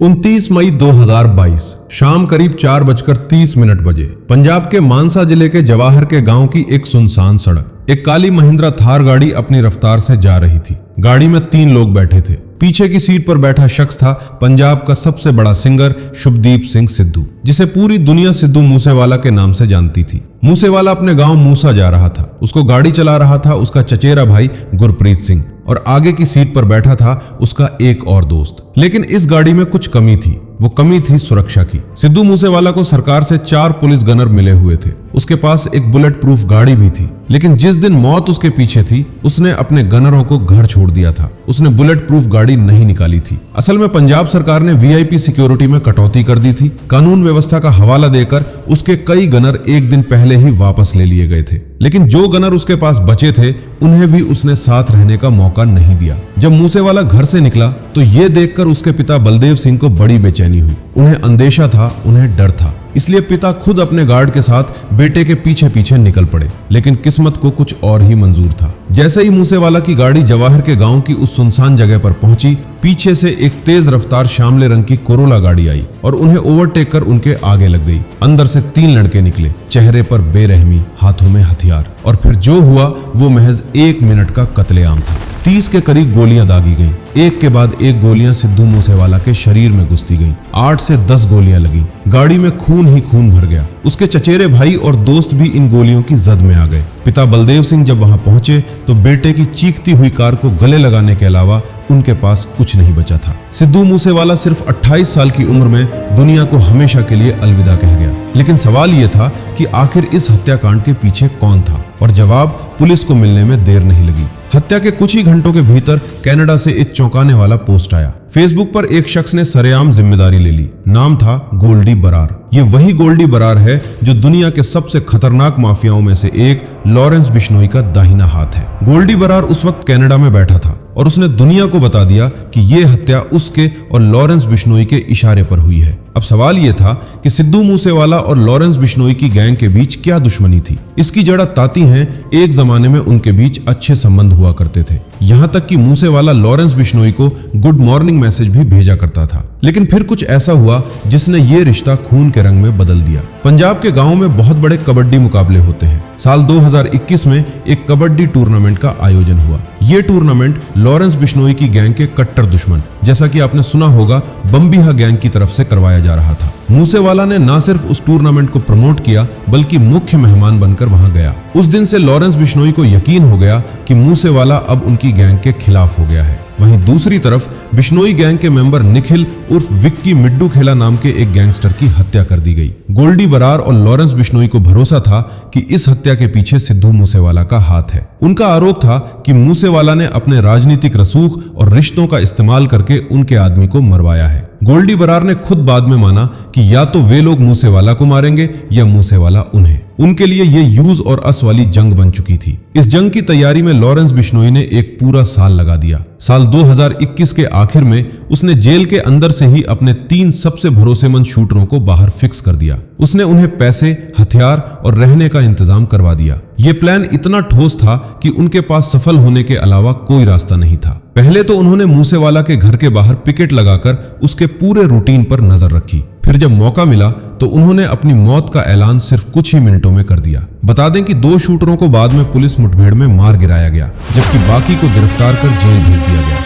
29 मई 2022 शाम करीब 4:30 बजे पंजाब के मानसा जिले के जवाहर के गांव की एक सुनसान सड़क। एक काली महिंद्रा थार गाड़ी अपनी रफ्तार से जा रही थी। गाड़ी में 3 लोग बैठे थे। पीछे की सीट पर बैठा शख्स था पंजाब का सबसे बड़ा सिंगर शुभदीप सिंह सिद्धू, जिसे पूरी दुनिया सिद्धू मूसेवाला के नाम से जानती थी। मूसेवाला अपने गांव मूसा जा रहा था। उसको गाड़ी चला रहा था उसका चचेरा भाई गुरप्रीत सिंह और आगे की सीट पर बैठा था उसका एक और दोस्त। लेकिन इस गाड़ी में कुछ कमी थी। वो कमी थी सुरक्षा की। सिद्धू मूसेवाला को सरकार से 4 पुलिस गनर मिले हुए थे। उसके पास एक बुलेट प्रूफ गाड़ी भी थी। लेकिन जिस दिन मौत उसके पीछे थी उसने अपने गनरों को घर छोड़ दिया था। उसने बुलेट प्रूफ गाड़ी नहीं निकाली थी। असल में पंजाब सरकार ने वीआईपी सिक्योरिटी में कटौती कर दी थी। कानून व्यवस्था का हवाला देकर उसके कई गनर एक दिन पहले ही वापस ले लिए गए थे। लेकिन जो गनर उसके पास बचे थे उन्हें भी उसने साथ रहने का मौका नहीं दिया। जब मूसेवाला घर से निकला तो ये देखकर उसके पिता बलदेव सिंह को बड़ी बेचैनी हुई। उन्हें अंदेशा था, उन्हें डर था। इसलिए पिता खुद अपने गार्ड के साथ बेटे के पीछे पीछे निकल पड़े। लेकिन किस्मत को कुछ और ही मंजूर था। जैसे ही मूसेवाला की गाड़ी जवाहर के गांव की उस सुनसान जगह पर पहुंची, पीछे से एक तेज रफ्तार श्यामले रंग की कोरोला गाड़ी आई और उन्हें ओवरटेक कर उनके आगे लग गई। अंदर से 3 लड़के निकले, चेहरे पर बेरहमी, हाथों में हथियार। और फिर जो हुआ वो महज 1 मिनट का कत्लेआम था। 30 के करीब गोलियां दागी गईं। एक के बाद एक गोलियां सिद्धू मूसेवाला के शरीर में घुसती गईं। 8 से 10 गोलियां लगीं। गाड़ी में खून ही खून भर गया। उसके चचेरे भाई और दोस्त भी इन गोलियों की जद में आ गए। पिता बलदेव सिंह जब वहां पहुंचे तो बेटे की चीखती हुई कार को गले लगाने के अलावा उनके पास कुछ नहीं बचा था। सिद्धू मूसेवाला सिर्फ 28 साल की उम्र में दुनिया को हमेशा के लिए अलविदा कह गया। लेकिन सवाल यह था कि आखिर इस हत्याकांड के पीछे कौन था, और जवाब पुलिस को मिलने में देर नहीं लगी। हत्या के कुछ ही घंटों के भीतर कनाडा से एक चौंकाने वाला पोस्ट आया। फेसबुक पर एक शख्स ने सरेआम जिम्मेदारी ले ली। नाम था गोल्डी बरार। ये वही गोल्डी बरार है जो दुनिया के सबसे खतरनाक माफियाओं में से एक लॉरेंस बिश्नोई का दाहिना हाथ है। गोल्डी बरार उस वक्त कनाडा में बैठा था और उसने दुनिया को बता दिया कि ये हत्या उसके और लॉरेंस बिश्नोई के इशारे पर हुई है। अब सवाल यह था कि सिद्धू मूसेवाला और लॉरेंस बिश्नोई की गैंग के बीच क्या दुश्मनी थी। इसकी जड़ ताती हैं। एक जमाने में उनके बीच अच्छे संबंध हुआ करते थे। यहाँ तक कि मूसेवाला लॉरेंस बिश्नोई को गुड मॉर्निंग मैसेज भी भेजा करता था। लेकिन फिर कुछ ऐसा हुआ जिसने ये रिश्ता खून के रंग में बदल दिया। पंजाब के गांवों में बहुत बड़े कबड्डी मुकाबले होते हैं। साल 2021 में एक कबड्डी टूर्नामेंट का आयोजन हुआ। ये टूर्नामेंट लॉरेंस बिश्नोई की गैंग के कट्टर दुश्मन, जैसा कि आपने सुना होगा, बम्बीहा गैंग की तरफ से करवाया जा रहा था। मूसेवाला ने न सिर्फ उस टूर्नामेंट को प्रमोट किया बल्कि मुख्य मेहमान बनकर वहां गया। उस दिन से लॉरेंस बिश्नोई को यकीन हो गया कि मूसेवाला अब उनकी गैंग के खिलाफ हो गया है। वहीं दूसरी तरफ बिश्नोई गैंग के मेंबर निखिल उर्फ विक्की मिड्डू खेला नाम के एक गैंगस्टर की हत्या कर दी गई। गोल्डी बरार और लॉरेंस बिश्नोई को भरोसा था कि इस हत्या के पीछे सिद्धू मूसेवाला का हाथ है। उनका आरोप था कि मूसेवाला ने अपने राजनीतिक रसूख और रिश्तों का इस्तेमाल करके उनके आदमी को मरवाया है। गोल्डी बरार ने खुद बाद में माना कि या तो वे लोग मूसेवाला को मारेंगे या मूसेवाला उन्हें। उनके लिए ये यूज और अस वाली जंग बन चुकी थी। इस जंग की तैयारी में लॉरेंस बिश्नोई ने एक पूरा साल लगा दिया। साल 2021 के आखिर में उसने जेल के अंदर से ही अपने 3 सबसे भरोसेमंद शूटरों को बाहर फिक्स कर दिया। उसने उन्हें पैसे, हथियार और रहने का इंतजाम करवा दिया। ये प्लान इतना ठोस था कि उनके पास सफल होने के अलावा कोई रास्ता नहीं था। पहले तो उन्होंने मूसेवाला के घर के बाहर पिकेट लगाकर उसके पूरे रूटीन पर नजर रखी। फिर जब मौका मिला तो उन्होंने अपनी मौत का ऐलान सिर्फ कुछ ही मिनटों में कर दिया। बता दें कि 2 शूटरों को बाद में पुलिस मुठभेड़ में मार गिराया गया, जबकि बाकी को गिरफ्तार कर जेल भेज दिया गया।